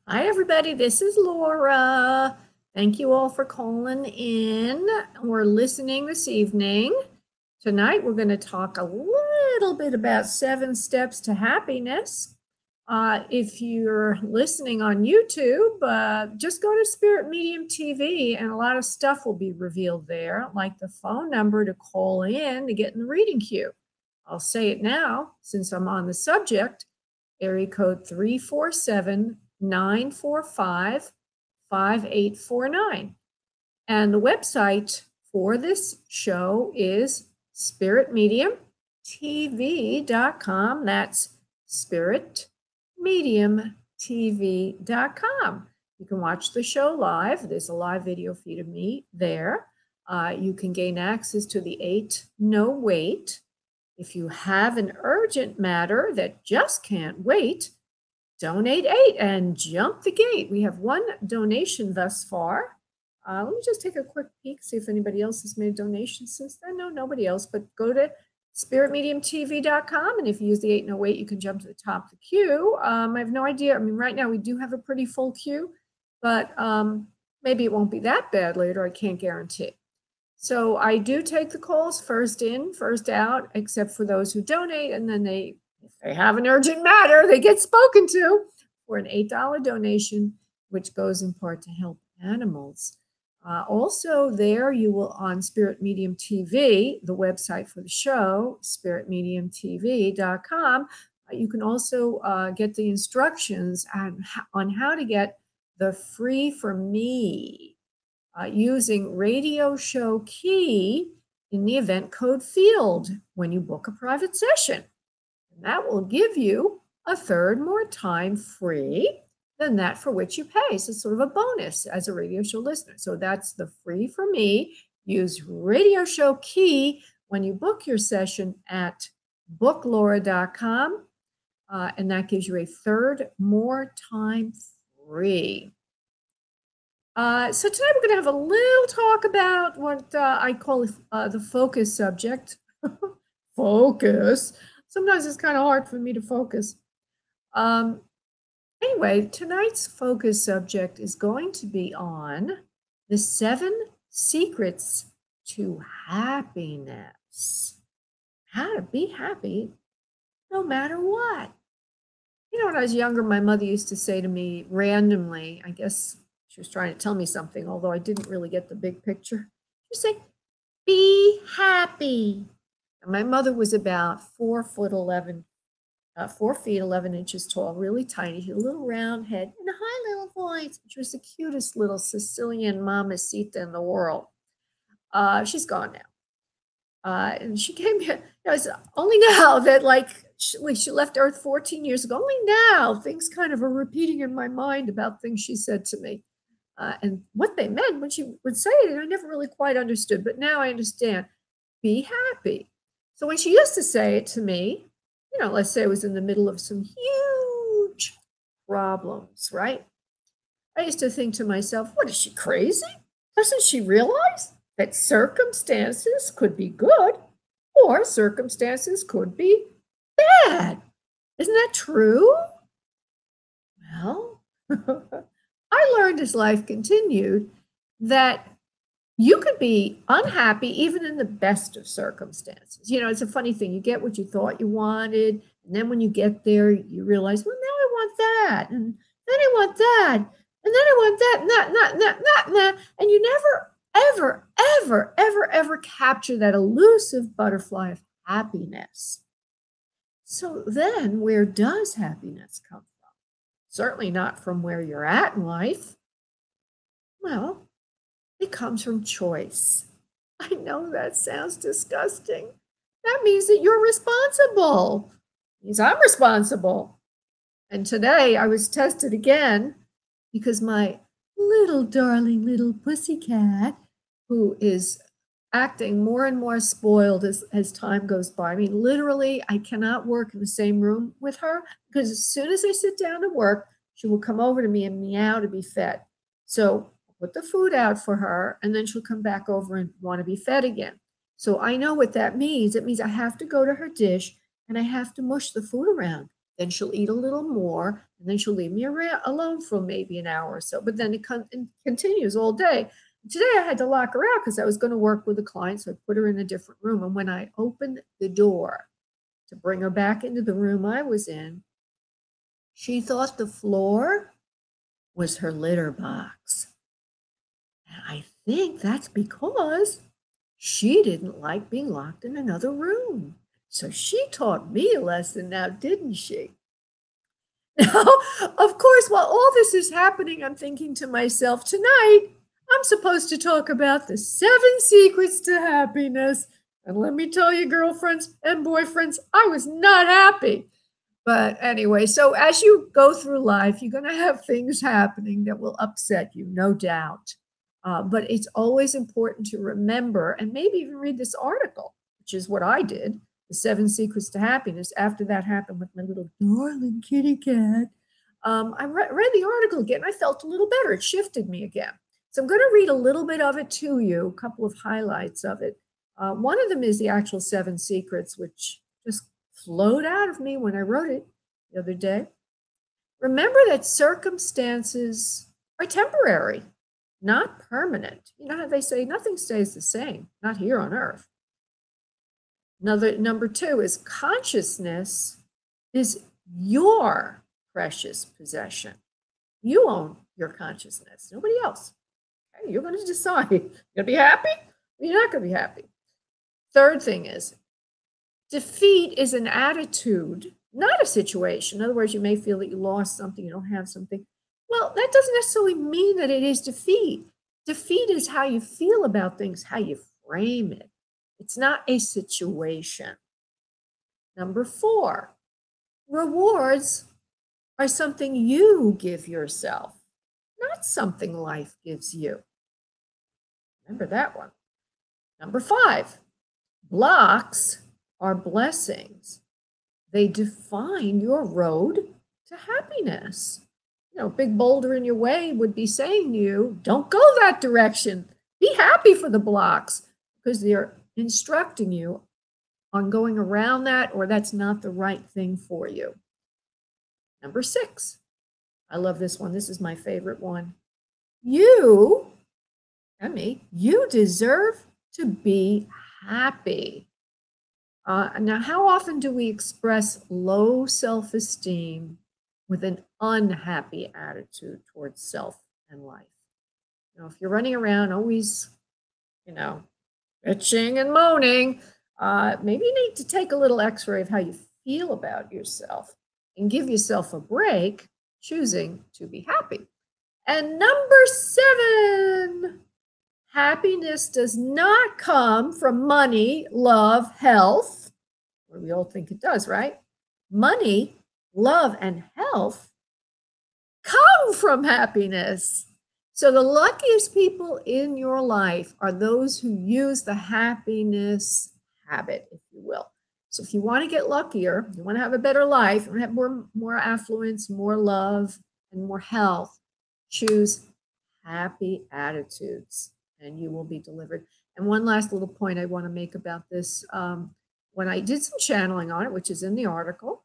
Hi, everybody. This is Laura. Thank you all for calling in. We're listening this evening. Tonight, we're going to talk a little bit about 7 steps to happiness. If you're listening on YouTube, just go to Spirit Medium TV and a lot of stuff will be revealed there, like the phone number to call in to get in the reading queue. I'll say it now since I'm on the subject. Area code 347-945-5849. And the website for this show is spiritmediumtv.com. That's spiritmediumtv.com. You can watch the show live. There's a live video feed of me there. You can gain access to the 8 No Wait. If you have an urgent matter that just can't wait, donate 8 and jump the gate. We have 1 donation thus far. Let me just take a quick peek, see if anybody else has made a donation since then. No, nobody else, but go to spiritmediumtv.com, and if you use the 8 No Wait, you can jump to the top of the queue. I have no idea. I mean, right now we do have a pretty full queue, but maybe it won't be that bad later. I can't guarantee. So I do take the calls first in, first out, except for those who donate. And then if they have an urgent matter, they get spoken to for an $8 donation, which goes in part to help animals. Also there you will, on Spirit Medium TV, the website for the show, spiritmediumtv.com, you can also get the instructions on how to get the Free for Me using radio show key in the event code field when you book a private session. And that will give you a third more time free than that for which you pay. So it's sort of a bonus as a radio show listener. So that's the Free for Me. Use radio show key when you book your session at booklaura.com. And that gives you a third more time free. So tonight we're going to have a little talk about what I call the focus subject. Focus. Sometimes it's kind of hard for me to focus. Anyway, tonight's focus subject is going to be on the 7 secrets to happiness. How to be happy no matter what. You know, when I was younger, my mother used to say to me randomly, I guess she was trying to tell me something, although I didn't really get the big picture. She'd say, be happy. And my mother was about 4 feet 11 inches tall, really tiny. She had a little round head and a high little voice. She was the cutest little Sicilian mamacita in the world. She's gone now. And she came here. It's only now that, like, she left Earth 14 years ago. Only now things kind of are repeating in my mind about things she said to me. And what they meant when she would say it, I never really quite understood, but now I understand. Be happy. So when she used to say it to me, you know, let's say I was in the middle of some huge problems, right? I used to think to myself, what is she, crazy? Doesn't she realize that circumstances could be good or circumstances could be bad? Isn't that true? Well, I learned as life continued that you could be unhappy even in the best of circumstances. You know, it's a funny thing. You get what you thought you wanted, and then when you get there, you realize, well, now I want that, and then I want that, and then I want that, and that, and you never, ever, ever, ever, ever capture that elusive butterfly of happiness. So then, where does happiness come from? Certainly not from where you're at in life. Well, it comes from choice. I know that sounds disgusting. That means that you're responsible. It means I'm responsible. And today I was tested again because my little darling little pussycat, who is acting more and more spoiled as time goes by. I mean, literally, I cannot work in the same room with her because as soon as I sit down to work, she will come over to me and meow to be fed. So I'll put the food out for her, and then she'll come back over and want to be fed again. So I know what that means. It means I have to go to her dish and I have to mush the food around Then she'll eat a little more, and then she'll leave me alone for maybe an hour or so. But then it continues all day. Today I had to lock her out because I was going to work with a client, so I put her in a different room. And when I opened the door to bring her back into the room I was in, she thought the floor was her litter box. And I think that's because she didn't like being locked in another room. So she taught me a lesson now, didn't she? Now, of course, while all this is happening, I'm thinking to myself, tonight, I'm supposed to talk about the 7 secrets to happiness. And let me tell you, girlfriends and boyfriends, I was not happy. But anyway, so as you go through life, you're going to have things happening that will upset you, no doubt. But it's always important to remember and maybe even read this article, which is what I did, The 7 Secrets to Happiness. After that happened with my little darling kitty cat, I read the article again. I felt a little better. It shifted me again. So I'm going to read a little bit of it to you, a couple of highlights of it. One of them is the actual 7 secrets, which just flowed out of me when I wrote it the other day. Remember that circumstances are temporary, not permanent. You know how they say nothing stays the same, not here on earth. Number 2 is consciousness is your precious possession. You own your consciousness, nobody else. Okay? You're going to decide. You're going to be happy or you're not going to be happy. Third thing is defeat is an attitude, not a situation. In other words, you may feel that you lost something, you don't have something. Well, that doesn't necessarily mean that it is defeat. Defeat is how you feel about things, how you frame it. It's not a situation. Number 4, rewards are something you give yourself, not something life gives you. Remember that one. Number 5, blocks are blessings. They define your road to happiness. You know, a big boulder in your way would be saying to you, don't go that direction. Be happy for the blocks, because they're instructing you on going around that, or that's not the right thing for you. Number 6, I love this one. This is my favorite one. You deserve to be happy. Now, how often do we express low self-esteem with an unhappy attitude towards self and life? You know, if you're running around always, bitching and moaning, maybe you need to take a little x-ray of how you feel about yourself and give yourself a break, choosing to be happy. And number 7, happiness does not come from money, love, health. Well, we all think it does, right? Money, love, and health come from happiness. So the luckiest people in your life are those who use the happiness habit, if you will. So if you want to get luckier, you want to have a better life, you want to have more affluence, more love, and more health, choose happy attitudes, and you will be delivered. And one last little point I want to make about this. When I did some channeling on it, which is in the article,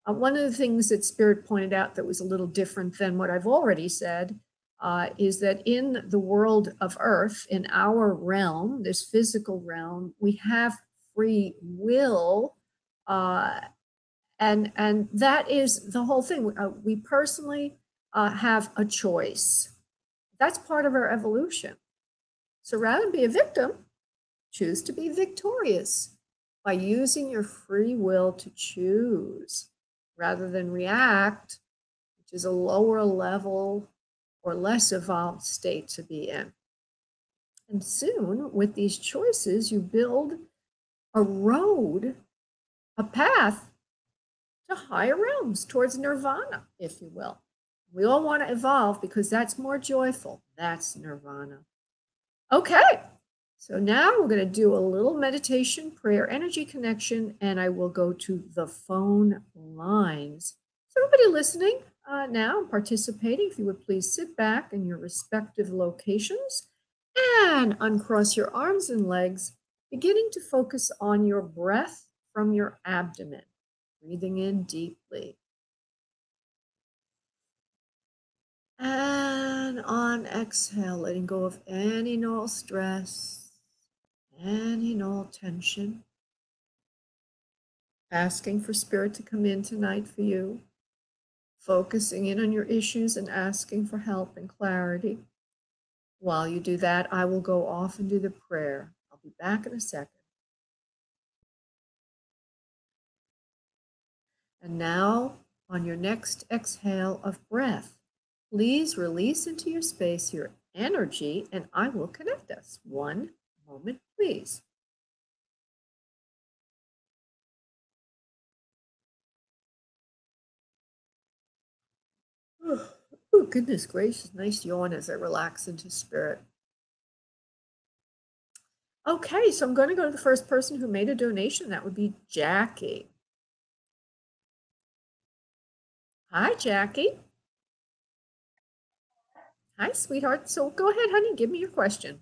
one of the things that Spirit pointed out that was a little different than what I've already said is that in the world of Earth, in our realm, this physical realm, we have free will, and that is the whole thing. We personally have a choice. That's part of our evolution. So rather than be a victim, choose to be victorious by using your free will to choose rather than react, which is a lower level or less evolved state to be in. And soon, with these choices, you build a road, a path to higher realms, towards nirvana, if you will. We all want to evolve because that's more joyful. That's nirvana. Okay, so now we're going to do a little meditation, prayer, energy connection, and I will go to the phone lines. So everybody listening now and participating, if you would please sit back in your respective locations and uncross your arms and legs, beginning to focus on your breath from your abdomen. Breathing in deeply. And on exhale, letting go of any and all stress, any and all tension. Asking for spirit to come in tonight for you. Focusing in on your issues and asking for help and clarity. While you do that, I will go off and do the prayer. I'll be back in a second. And now, on your next exhale of breath, please release into your space your energy, and I will connect us. One moment, please. Oh, goodness gracious. Nice yawn as I relax into spirit. Okay, so I'm going to go to the first person who made a donation. That would be Jackie. Hi, Jackie. Hi, sweetheart. So go ahead, honey. Give me your question.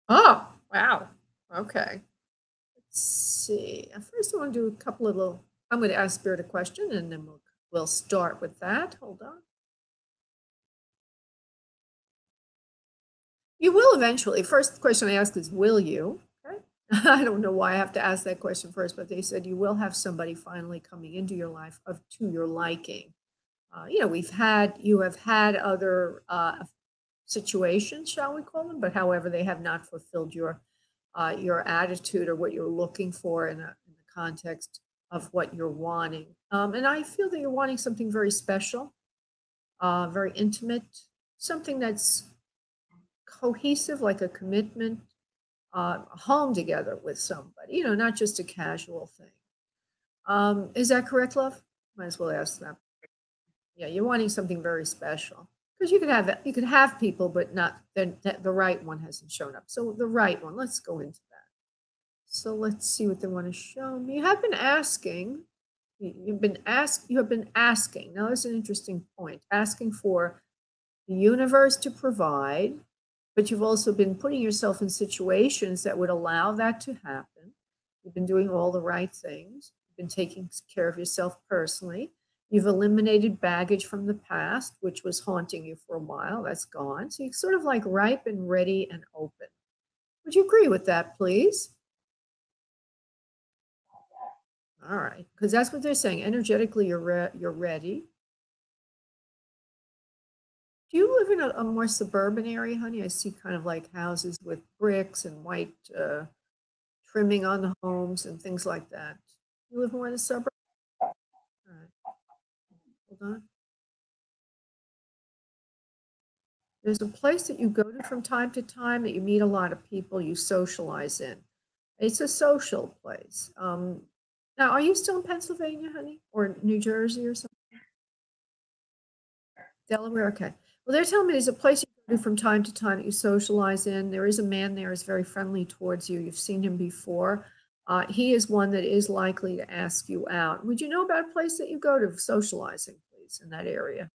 Oh, wow. Okay. Let's see. First, I want to do a couple of little. I'm going to ask Spirit a question, and then we'll start with that. Hold on. You will eventually. First question I ask is, will you? Okay. I don't know why I have to ask that question first, but they said you will have somebody finally coming into your life of to your liking. You have had other situations, shall we call them, but however, they have not fulfilled your attitude or what you're looking for in the context of what you're wanting. And I feel that you're wanting something very special, very intimate, something that's cohesive, like a commitment, home together with somebody, not just a casual thing. Is that correct, love? Might as well ask that. Yeah, you're wanting something very special because you could have people, but not the right one hasn't shown up. So the right one, let's go into that. So let's see what they want to show me. You have been asking. You have been asking. Now that's an interesting point. Asking for the universe to provide, but you've also been putting yourself in situations that would allow that to happen. You've been doing all the right things. You've been taking care of yourself personally. You've eliminated baggage from the past, which was haunting you for a while. That's gone. So you're sort of like ripe and ready and open. Would you agree with that, please? All right, because that's what they're saying. Energetically, you're ready. Do you live in a more suburban area, honey? I see kind of like houses with bricks and white trimming on the homes and things like that. You live more in the suburbs? All right, hold on. There's a place that you go to from time to time that you meet a lot of people, you socialize in. It's a social place. Now, are you still in Pennsylvania, honey, or New Jersey or something? Delaware, okay. Well, they're telling me there's a place you go to from time to time that you socialize in. There is a man there who's very friendly towards you. You've seen him before. He is one that is likely to ask you out. Would you know about a place that you go to socializing, please, in that area?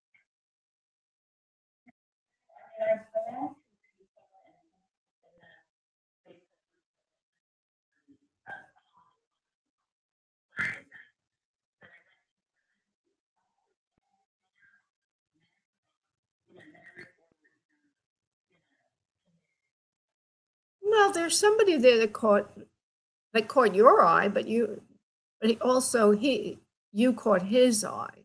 Well, there's somebody there that caught your eye, but you caught his eye.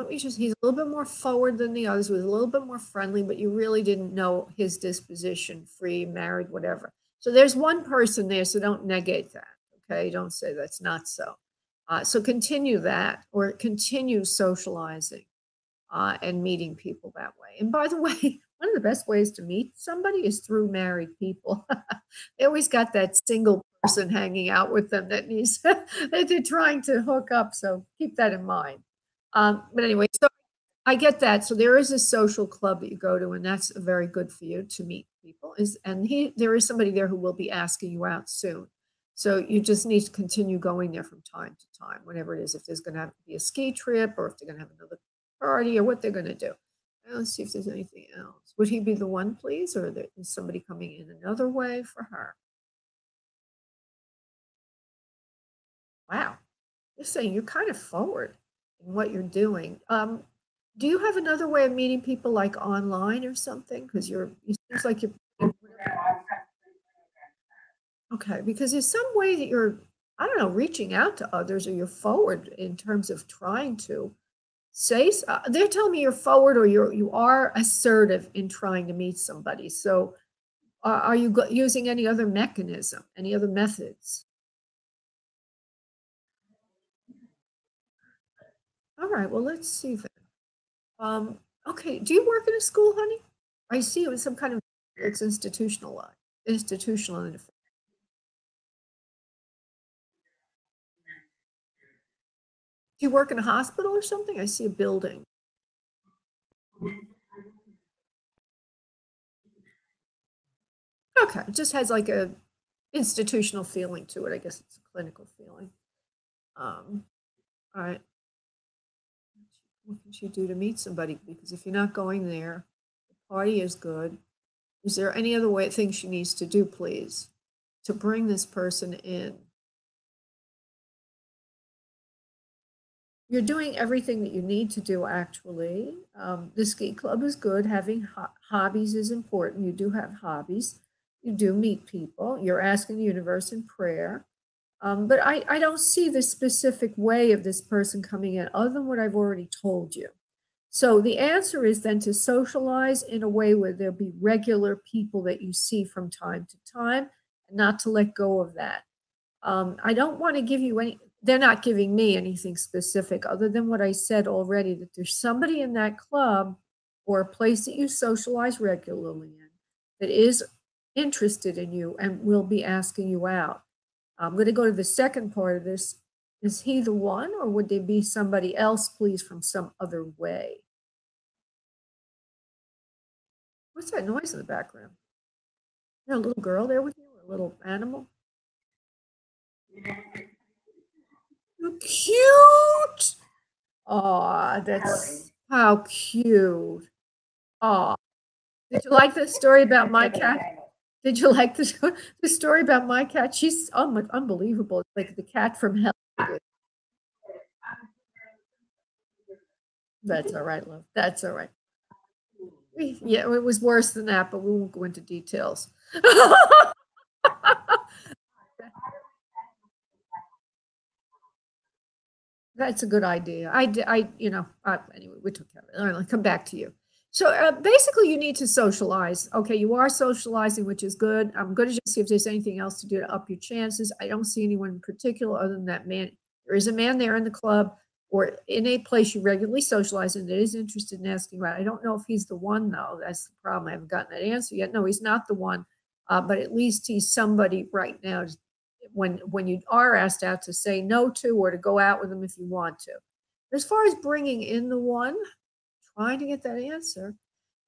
He's a little bit more forward than the others, was a little bit more friendly, but you really didn't know his disposition, free, married, whatever. So there's one person there, so don't negate that. Okay. Don't say that's not so. So continue that or continue socializing and meeting people that way. And by the way, one of the best ways to meet somebody is through married people. They always got that single person hanging out with them that needs that they're trying to hook up. So keep that in mind. But anyway, so I get that. So there is a social club that you go to, and that's very good for you to meet people. There is somebody there who will be asking you out soon. So you just need to continue going there from time to time, whenever it is. If there's going to have to be a ski trip, or if they're going to have another party, or what they're going to do. Let's see if there's anything else. Would he be the one, please, or is somebody coming in another way for her? Wow. You're saying you're kind of forward in what you're doing. Do you have another way of meeting people, like online or something? Because it seems like you're okay. Because there's some way that you're, I don't know, reaching out to others, or you're forward in terms of trying to say. They're telling me you're forward, or you are assertive in trying to meet somebody. So, are you using any other mechanism, any other methods? All right. Well, let's see then. Okay. Do you work in a school, honey? I see it was some kind of, it's institutionalized. Institutional. Do you work in a hospital or something? I see a building. Okay. It just has like a institutional feeling to it. I guess it's a clinical feeling. Um, all right. What can she do to meet somebody? Because if you're not going there, the party is good. Is there any other way thing she needs to do, please, to bring this person in? You're doing everything that you need to do, actually. The ski club is good. Having hobbies is important. You do have hobbies. You do meet people. You're asking the universe in prayer. But I don't see the specific way of this person coming in other than what I've already told you. So the answer is then to socialize in a way where there'll be regular people that you see from time to time, and not to let go of that. I don't want to give you any, they're not giving me anything specific other than what I said already, that there's somebody in that club or a place that you socialize regularly in that is interested in you and will be asking you out. I'm going to go to the second part of this. Is he the one, or would there be somebody else, please, from some other way? What's that noise in the background? Is there a little girl there with you, or a little animal? You're cute. Oh, that's how cute. Oh, did you like the story about my cat? Did you like the story about my cat? She's unbelievable. It's like the cat from hell. That's all right, love. That's all right. Yeah, it was worse than that, but we won't go into details. That's a good idea. Anyway, we took care of it. All right, I'll come back to you. So basically, you need to socialize. Okay, you are socializing, which is good. I'm going to just see if there's anything else to do to up your chances. I don't see anyone in particular other than that man. There is a man there in the club or in a place you regularly socialize in that is interested in asking about. I don't know if he's the one, though. That's the problem. I haven't gotten that answer yet. No, he's not the one. But at least he's somebody right now when you are asked out to say no to or to go out with them if you want to. As far as bringing in the one, trying to get that answer.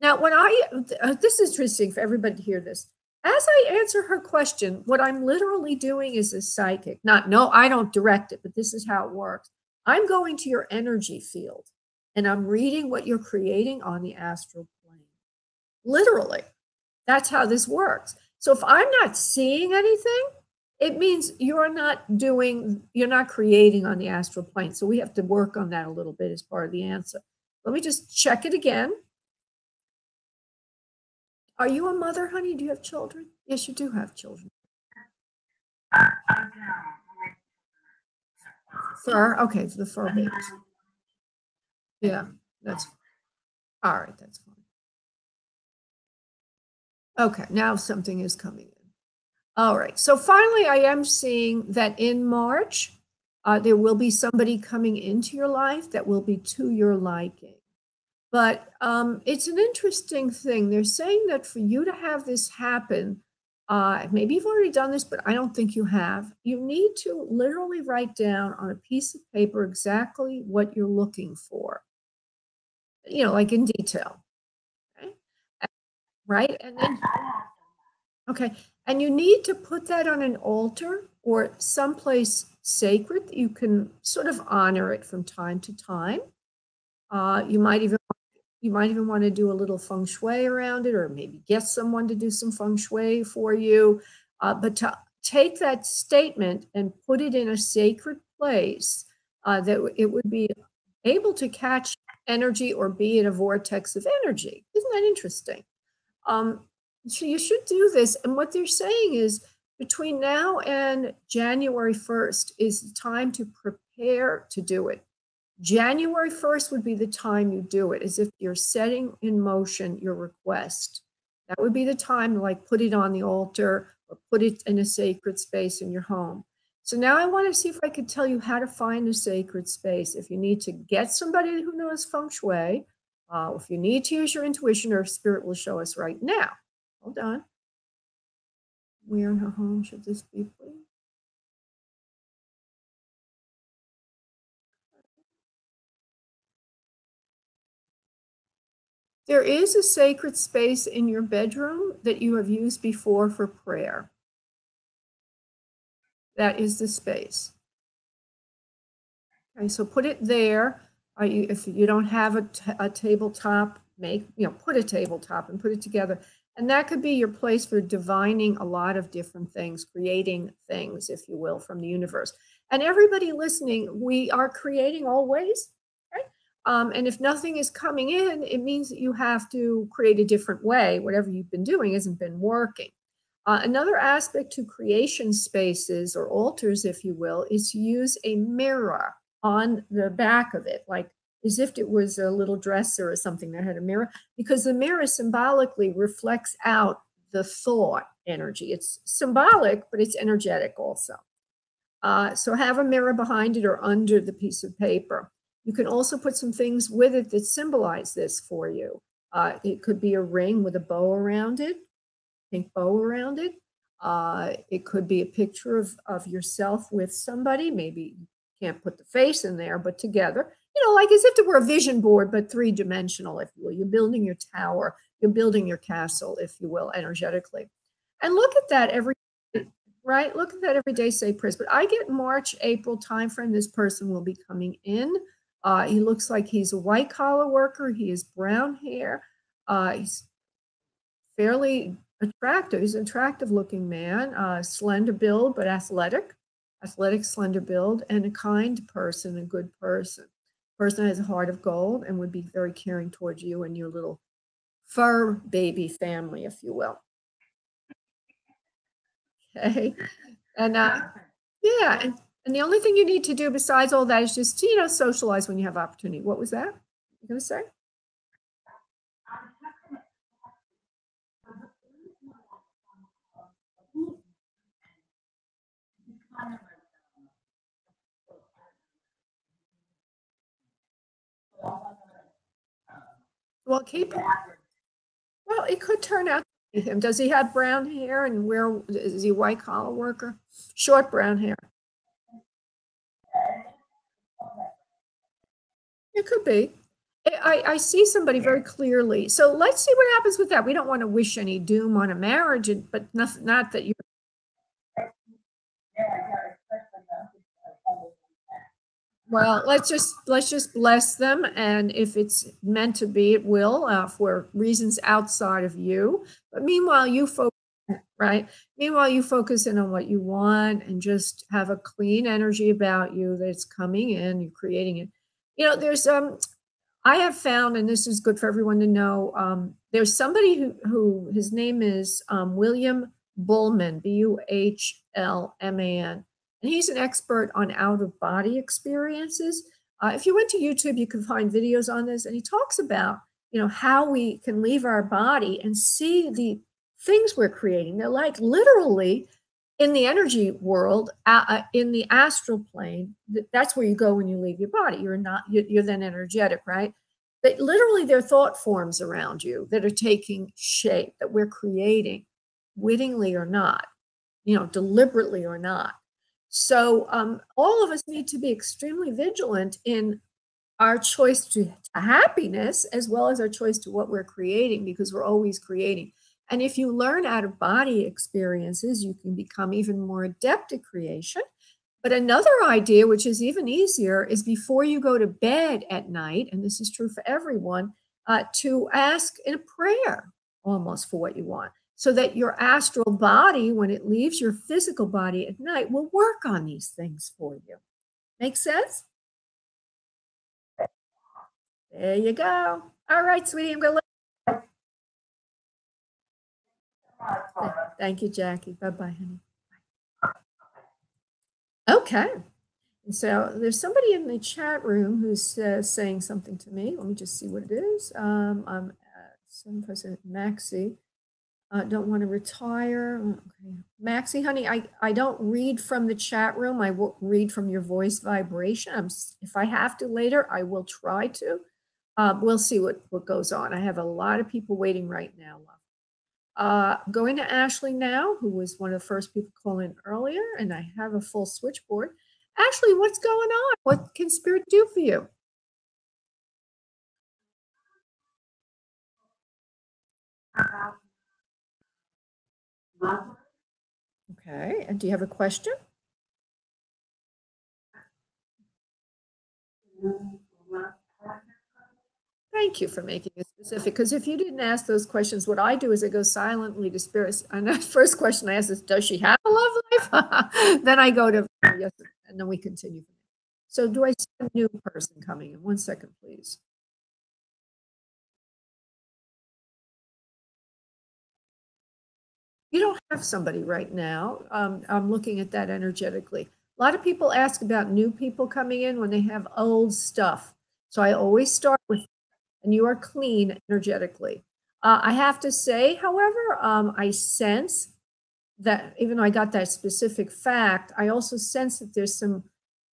Now, this is interesting for everybody to hear this. As I answer her question, what I'm literally doing is a psychic. Not, no, I don't direct it, but this is how it works. I'm going to your energy field and I'm reading what you're creating on the astral plane. Literally, that's how this works. So if I'm not seeing anything, it means you're not creating on the astral plane. So we have to work on that a little bit as part of the answer. Let me just check it again. Are you a mother, honey? Do you have children? Yes, you do have children. Fur? Okay, for the fur babies. Yeah, that's all right. That's fine. Okay, now something is coming in. All right. So finally, I am seeing that in March, there will be somebody coming into your life that will be to your liking. But it's an interesting thing. They're saying that for you to have this happen, maybe you've already done this, but I don't think you have. You need to literally write down on a piece of paper exactly what you're looking for, like in detail. Okay? Right? And then, okay. And you need to put that on an altar or someplace sacred that you can sort of honor it from time to time. You might even You might even want to do a little feng shui around it, or maybe get someone to do some feng shui for you. But to take that statement and put it in a sacred place, it would be able to catch energy or be in a vortex of energy. Isn't that interesting? Um, so you should do this. And what they're saying is between now and January 1st is the time to prepare to do it. January 1st would be the time you do it, as if you're setting in motion your request. That would be the time to like put it on the altar or put it in a sacred space in your home. So now I want to see if I could tell you how to find a sacred space. If you need to get somebody who knows feng shui, if you need to use your intuition, or if spirit will show us right now. Hold on. Where in her home should this be, please? There is a sacred space in your bedroom that you have used before for prayer. That is the space. Okay, so put it there. If you don't have a tabletop, put a tabletop and put it together. And that could be your place for divining a lot of different things, creating things, if you will, from the universe. And everybody listening, we are creating always. Right? And if nothing is coming in, it means that you have to create a different way. Whatever you've been doing hasn't been working. Another aspect to creation spaces or altars, if you will, is to use a mirror on the back of it, like as if it was a little dresser or something that had a mirror, because the mirror symbolically reflects out the thought energy. It's symbolic, but it's energetic also. So have a mirror behind it or under the piece of paper. You can also put some things with it that symbolize this for you. It could be a ring with a bow around it, pink bow around it. It could be a picture of yourself with somebody. Maybe you can't put the face in there, but together, like as if it were a vision board, but three-dimensional, if you will. You're building your tower, you're building your castle, if you will, energetically. And look at that every right? Look at that every day, say prayers. But I get March, April timeframe. This person will be coming in. He looks like he's a white collar worker. He has brown hair. He's fairly attractive. He's an attractive looking man, slender build, but athletic, slender build, and a kind person, a good person. Person has a heart of gold and would be very caring towards you and your little fur baby family, if you will. Okay. And yeah, and the only thing you need to do besides all that is just, socialize when you have opportunity. What was that? You gonna say? Well, well, it could turn out to be him. Does he have brown hair and is he a white collar worker? Short brown hair. It could be. I see somebody very clearly. So let's see what happens with that. We don't want to wish any doom on a marriage, but not that you. Well, let's just bless them, and if it's meant to be, it will, for reasons outside of you. But meanwhile, you focus, right? Meanwhile, you focus in on what you want and just have a clean energy about you that's coming in. You're creating it. There's I have found, and this is good for everyone to know, there's somebody who his name is William Bullman, Buhlman, and he's an expert on out of body experiences. If you went to YouTube, you can find videos on this, and he talks about how we can leave our body and see the things we're creating. They're like literally in the energy world, in the astral plane. That's where you go when you leave your body. You're then energetic, right? But literally, there are thought forms around you that are taking shape, that we're creating, wittingly or not, deliberately or not. So all of us need to be extremely vigilant in our choice to happiness, as well as our choice to what we're creating, because we're always creating. And if you learn out of body experiences, you can become even more adept at creation. But another idea, which is even easier, is before you go to bed at night, and this is true for everyone, to ask in a prayer almost for what you want, so that your astral body, when it leaves your physical body at night, will work on these things for you. Make sense? There you go. All right, sweetie, I'm going to thank you, Jackie. Bye bye, honey. Okay. And so there's somebody in the chat room who's saying something to me. Let me just see what it is. I'm some person, Maxie. Don't want to retire. Okay. Maxie, honey, I don't read from the chat room. I will read from your voice vibration. If I have to later, I will try to. We'll see what goes on. I have a lot of people waiting right now. Going to Ashley now, who was one of the first people calling earlier, and I have a full switchboard. Ashley, what's going on? What can Spirit do for you? Okay, and do you have a question? Thank you for making it specific, because if you didn't ask those questions, what I do is I go silently to spirits. And the first question I ask is, does she have a love life? Then I go to, yes, and then we continue. So do I see a new person coming in? 1 second, please. You don't have somebody right now. I'm looking at that energetically. A lot of people ask about new people coming in when they have old stuff. So I always start with, and you are clean energetically. I have to say, however, I sense that even though I got that specific fact, I also sense that there's some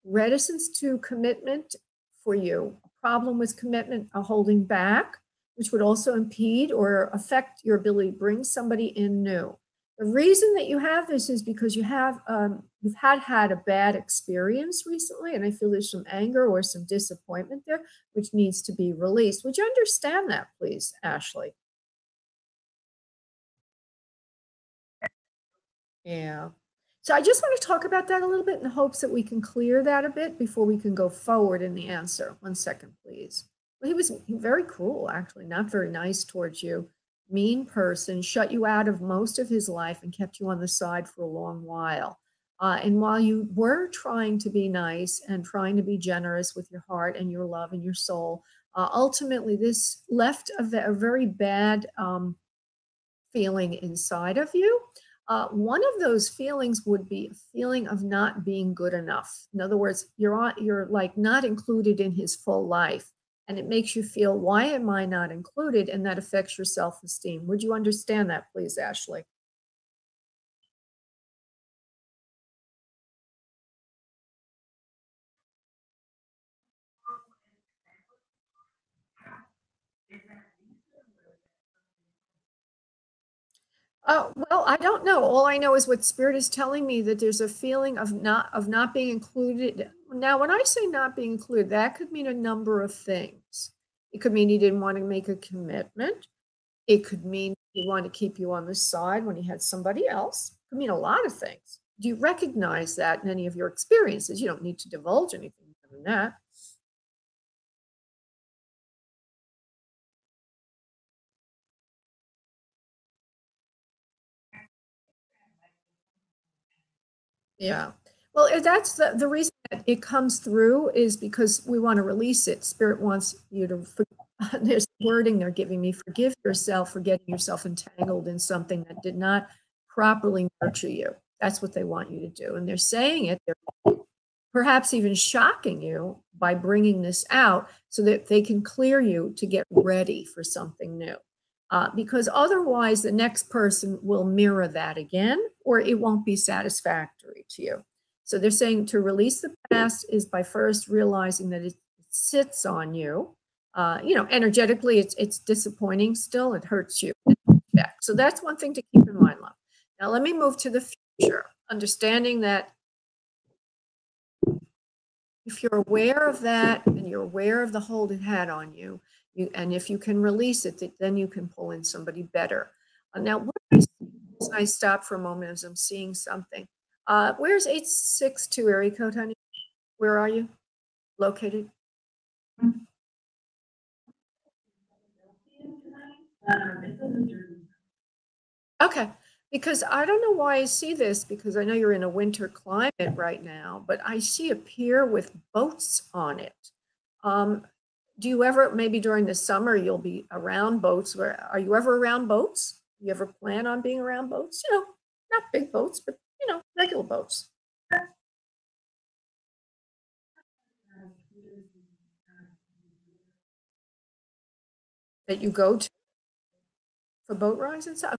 reticence to commitment for you, a problem with commitment, a holding back, which would also impede or affect your ability to bring somebody in new. The reason that you have this is because you've had a bad experience recently, and I feel there's some anger or some disappointment there, which needs to be released. Would you understand that, please, Ashley? Yeah. So I just want to talk about that a little bit in the hopes that we can clear that a bit before we can go forward in the answer. 1 second, please. Well, he was very cruel, actually, not very nice towards you. Mean person, shut you out of most of his life and kept you on the side for a long while. And while you were trying to be nice and trying to be generous with your heart and your love and your soul, ultimately this left a very bad feeling inside of you. One of those feelings would be a feeling of not being good enough. In other words, you're like not included in his full life, and it makes you feel, why am I not included? And that affects your self-esteem. Would you understand that, please, Ashley? Well, I don't know. All I know is what spirit is telling me, that there's a feeling of not being included. Now, when I say not being included, that could mean a number of things. It could mean he didn't want to make a commitment. It could mean he wanted to keep you on the side when he had somebody else. It could mean a lot of things. Do you recognize that in any of your experiences? You don't need to divulge anything more than that. Yeah. Well, that's the reason that it comes through is because we want to release it. Spirit wants you to, there's wording they're giving me, forgive yourself for getting yourself entangled in something that did not properly nurture you. That's what they want you to do. And they're saying it, they're perhaps even shocking you by bringing this out so that they can clear you to get ready for something new. Because otherwise, the next person will mirror that again, or it won't be satisfactory to you. So they're saying to release the past is by first realizing that it sits on you. Energetically, it's disappointing still, it hurts you. So that's one thing to keep in mind, love. Now, let me move to the future, understanding that if you're aware of that and you're aware of the hold it had on you, and if you can release it, then you can pull in somebody better. Now, I stop for a moment as I'm seeing something. Where's 862 area code, honey? Where are you located? Okay, because I don't know why I see this, because I know you're in a winter climate right now, but I see a pier with boats on it. Um, do you ever, maybe during the summer, you'll be around boats? Where are you ever around boats? You ever plan on being around boats? Not big boats, but regular boats that you go to for boat rides and stuff.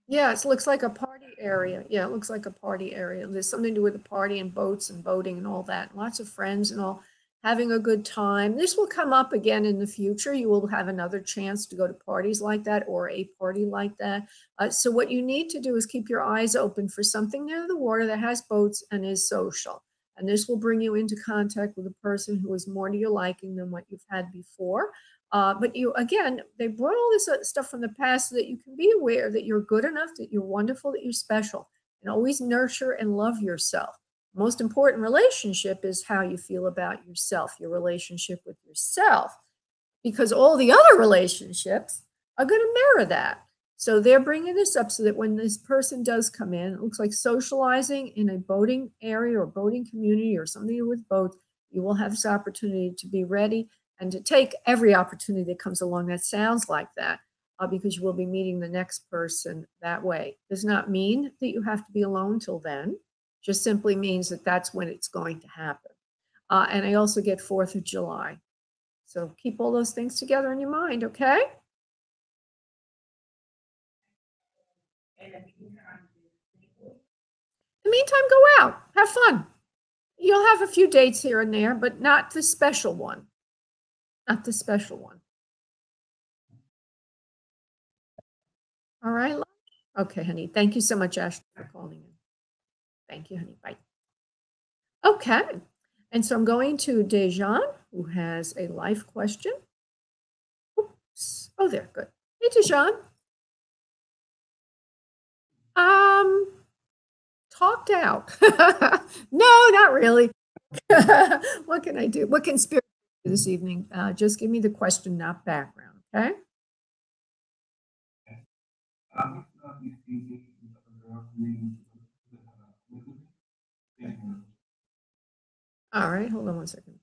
Yeah, it looks like a party area. Yeah, it looks like a party area. There's something to do with the party and boats and boating and all that. Lots of friends and all having a good time. This will come up again in the future. You will have another chance to go to parties like that or a party like that. So what you need to do is keep your eyes open for something near the water that has boats and is social. And this will bring you into contact with a person who is more to your liking than what you've had before. But you, again, they brought all this stuff from the past so that you can be aware that you're good enough, that you're wonderful, that you're special, and always nurture and love yourself. Most important relationship is how you feel about yourself, your relationship with yourself, because all the other relationships are going to mirror that. So they're bringing this up so that when this person does come in, it looks like socializing in a boating area or boating community or something with boats, you will have this opportunity to be ready and to take every opportunity that comes along that sounds like that, because you will be meeting the next person that way. Does not mean that you have to be alone till then, just simply means that that's when it's going to happen. And I also get 4th of July. So keep all those things together in your mind, okay? In the meantime, go out, have fun. You'll have a few dates here and there, but not the special one. Not the special one. All right, love? Okay, honey. Thank you so much, Ashley, for calling in. Thank you, honey. Bye. Okay. And so I'm going to Dejan, who has a life question. Oops. Oh, there. Good. Hey, Dejan. Um, talked out. No, not really. What can I do? What can spirit do this evening? Just give me the question, not background. Okay. All right. Hold on one second.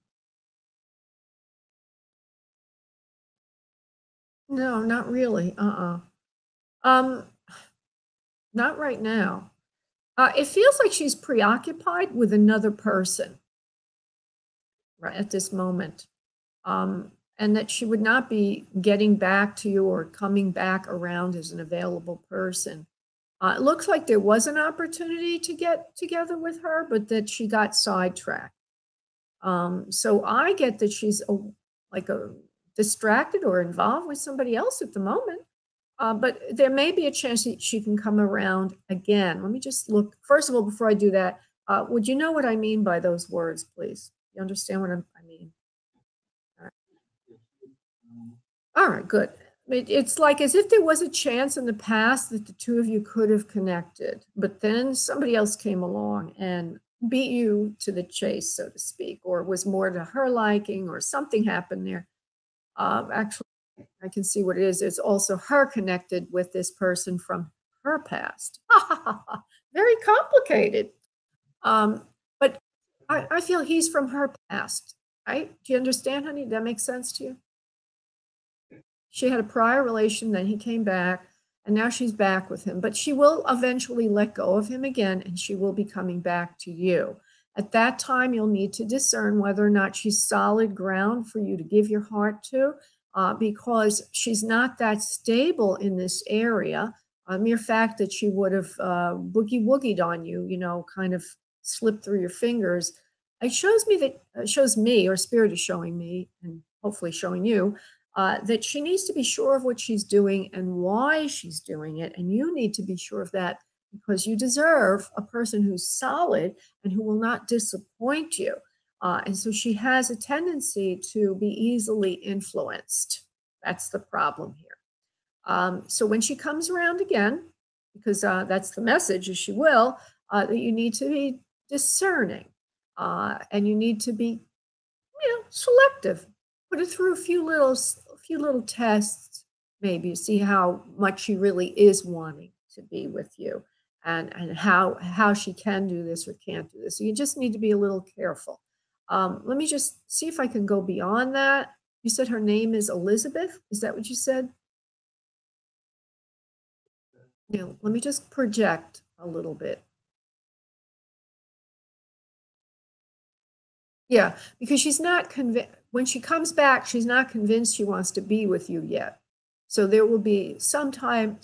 No, not really. Um, not right now. It feels like she's preoccupied with another person right at this moment. And that she would not be getting back to you or coming back around as an available person. It looks like there was an opportunity to get together with her, but that she got sidetracked. So I get that she's like a distracted or involved with somebody else at the moment. But there may be a chance that she can come around again. Let me just look. First of all, before I do that, would you know what I mean by those words, please? You understand what I mean? All right, good. It's like as if there was a chance in the past that the two of you could have connected, but then somebody else came along and beat you to the chase, so to speak, or was more to her liking, or something happened there. Actually, I can see what it is. It's also her connected with this person from her past. Very complicated. But I feel he's from her past, right? Do you understand, honey? That makes sense to you? She had a prior relation, then he came back, and now she's back with him. But she will eventually let go of him again, and she will be coming back to you. At that time, you'll need to discern whether or not she's solid ground for you to give your heart to, because she's not that stable in this area. A mere fact that she would have boogie woogied on you, kind of slipped through your fingers. It shows me that shows me, or spirit is showing me, and hopefully showing you, that she needs to be sure of what she's doing and why she's doing it. And you need to be sure of that, because you deserve a person who's solid and who will not disappoint you. And so she has a tendency to be easily influenced. That's the problem here. So when she comes around again, because that's the message, is she will, that you need to be discerning. And you need to be, selective. Put it through a few little tests, maybe see how much she really is wanting to be with you, and how she can do this or can't do this. So you just need to be a little careful. Let me just see if I can go beyond that. You said her name is Elizabeth. Is that what you said? Let me just project a little bit. Yeah, because she's not convinced. When she comes back, she's not convinced she wants to be with you yet. So there will be some time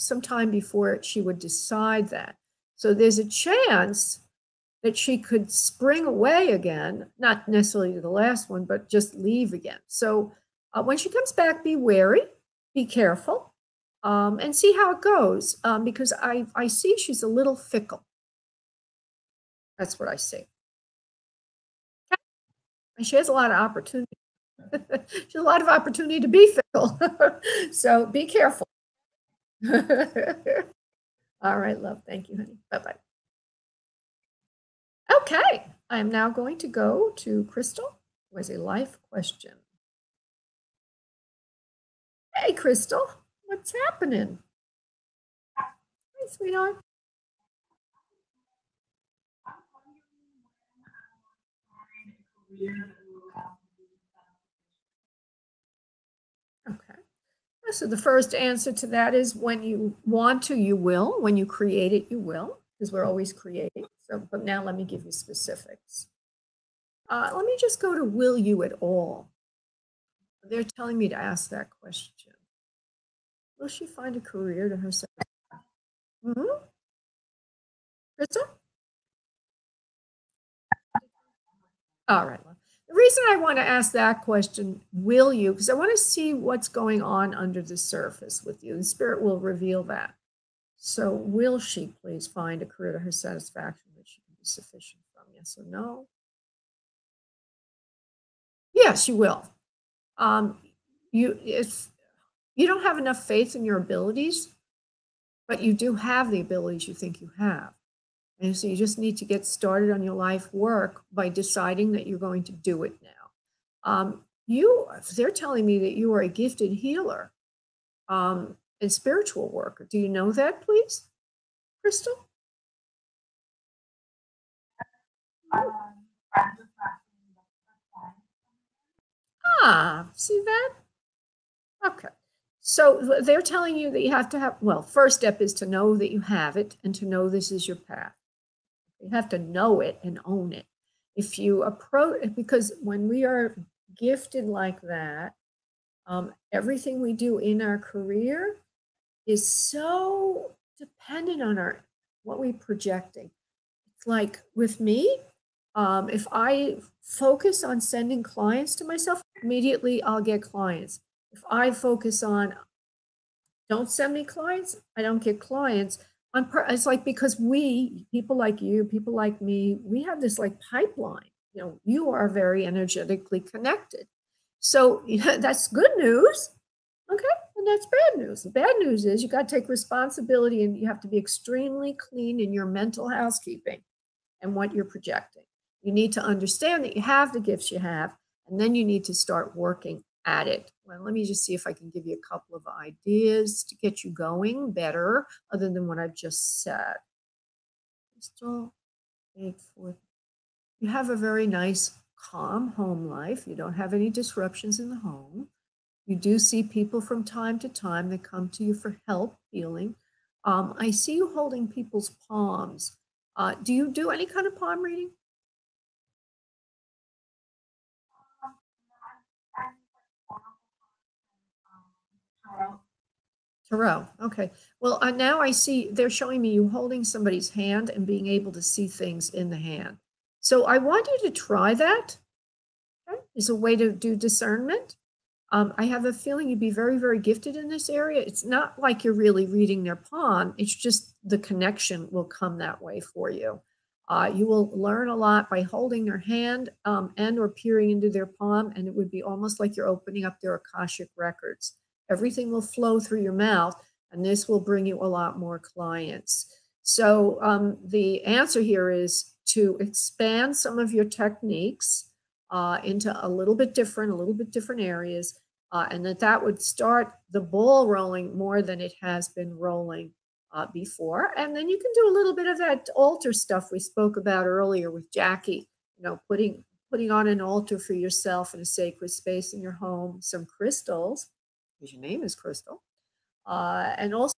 before she would decide that. So there's a chance that she could spring away again, not necessarily the last one, but just leave again. So when she comes back, be wary, be careful, and see how it goes. Because I see she's a little fickle. That's what I see. And she has a lot of opportunity. She has a lot of opportunity to be fickle. So be careful. All right, love. Thank you, honey. Bye bye. Okay. I am now going to go to Crystal, who has a life question. Hey, Crystal. What's happening? Hey, sweetheart. Okay. So the first answer to that is when you want to, you will. When you create it, you will, because we're always creating. So, but now let me give you specifics. Let me just go to will you at all? They're telling me to ask that question. Will she find a career to herself? Hmm. Krista? All right. Well, the reason I want to ask that question, will you, because I want to see what's going on under the surface with you. The spirit will reveal that. So, will she please find a career to her satisfaction that she can be sufficient from? Yes or no? Yes, you will. Um, if you don't have enough faith in your abilities, but you do have the abilities you think you have. And so you just need to get started on your life work by deciding that you're going to do it now. They're telling me that you are a gifted healer and spiritual worker. Do you know that, please, Crystal? Ah, see that? Okay. So they're telling you that you have to have, well, first step is to know that you have it and to know this is your path. You have to know it and own it. If you approach, because when we are gifted like that, everything we do in our career is so dependent on our what we projecting. It's like with me, if I focus on sending clients to myself, immediately I'll get clients. If I focus on don't send me clients, I don't get clients. It's like because we, people like you, people like me, we have this like pipeline. You are very energetically connected. So that's good news. Okay. And that's bad news. The bad news is you got to take responsibility and you have to be extremely clean in your mental housekeeping and what you're projecting. You need to understand that you have the gifts you have, and then you need to start working at it. Well, let me just see if I can give you a couple of ideas to get you going better, other than what I've just said. Crystal, 8, 4. You have a very nice, calm home life. You don't have any disruptions in the home. You do see people from time to time that come to you for help healing. I see you holding people's palms. Do you do any kind of palm reading? Tarot. Okay. Well, now I see they're showing me you holding somebody's hand and being able to see things in the hand. So I want you to try that. Okay? Is a way to do discernment. I have a feeling you'd be very, very gifted in this area. It's not like you're really reading their palm. It's just the connection will come that way for you. You will learn a lot by holding their hand and or peering into their palm, and it would be almost like you're opening up their Akashic records. Everything will flow through your mouth, and this will bring you a lot more clients. So the answer here is to expand some of your techniques into a little bit different areas, and that would start the ball rolling more than it has been rolling before. And then you can do a little bit of that altar stuff we spoke about earlier with Jackie, putting on an altar for yourself in a sacred space in your home, some crystals, because your name is Crystal, and also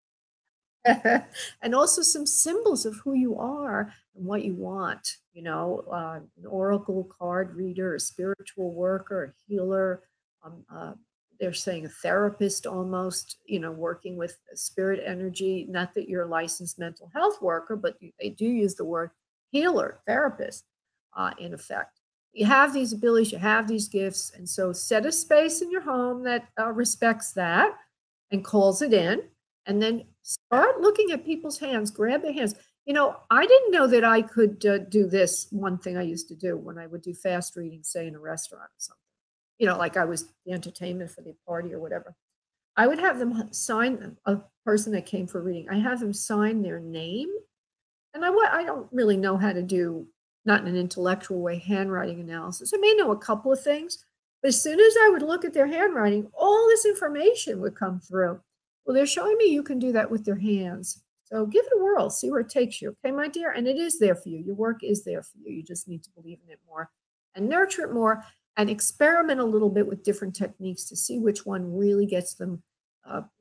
and also some symbols of who you are and what you want. An oracle card reader, a spiritual worker, a healer. Um, uh, they're saying a therapist almost, working with spirit energy. Not that you're a licensed mental health worker, but they do use the word healer, therapist, in effect. You have these abilities, you have these gifts. And so set a space in your home that respects that and calls it in. And then start looking at people's hands, grab their hands. I didn't know that I could do this. One thing I used to do when I would do fast reading, say in a restaurant or something, like I was the entertainment for the party or whatever. I would have them sign, a person that came for reading, I have them sign their name. And I don't really know how to do, not in an intellectual way, handwriting analysis. I may know a couple of things, but as soon as I would look at their handwriting, all this information would come through. Well, they're showing me you can do that with their hands. So give it a whirl, see where it takes you. Okay, my dear? And it is there for you. Your work is there for you. You just need to believe in it more and nurture it more and experiment a little bit with different techniques to see which one really gets them,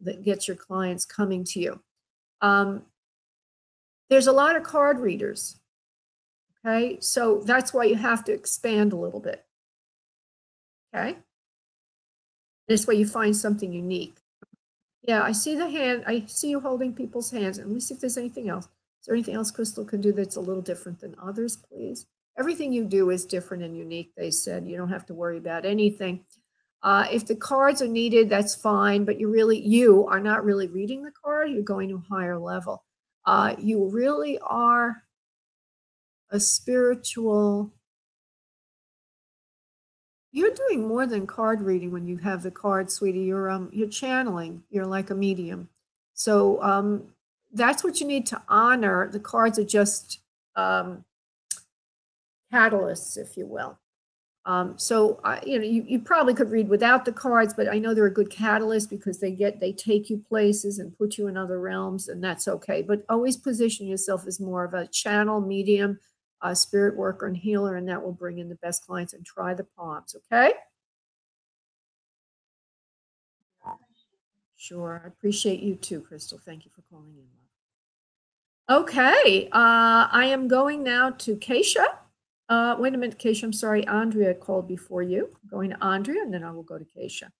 that gets your clients coming to you. There's a lot of card readers. Okay, so that's why you have to expand a little bit. Okay, this way you find something unique. Yeah, I see the hand. I see you holding people's hands. And let me see if there's anything else. Is there anything else Crystal can do that's a little different than others, please? Everything you do is different and unique, they said. You don't have to worry about anything. If the cards are needed, that's fine, but you are not really reading the card. You're going to a higher level. You really are a spiritual. You're doing more than card reading when you have the card, sweetie. You're channeling. You're like a medium. So that's what you need to honor. The cards are just catalysts, if you will. You probably could read without the cards, but I know they're a good catalyst because they take you places and put you in other realms, and that's okay. But always position yourself as more of a channel, medium, spirit worker, and healer, and that will bring in the best clients. And try the palms, okay? Sure, I appreciate you too, Crystal. Thank you for calling in. Okay, I am going now to Keisha. Wait a minute, Keisha, I'm sorry. Andrea called before you. I'm going to Andrea, and then I will go to Keisha.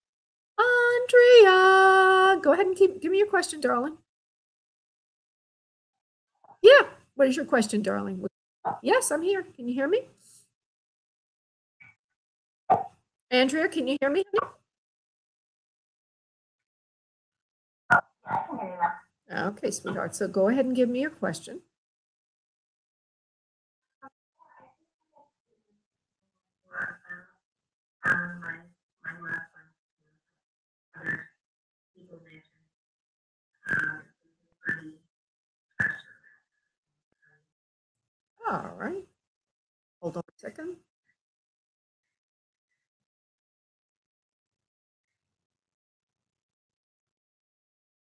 Andrea, go ahead and give me your question, darling. Yeah, what is your question, darling? Yes, I'm here. Can you hear me? Andrea, can you hear me? Okay, sweetheart. So go ahead and give me your question. All right. Hold on a second.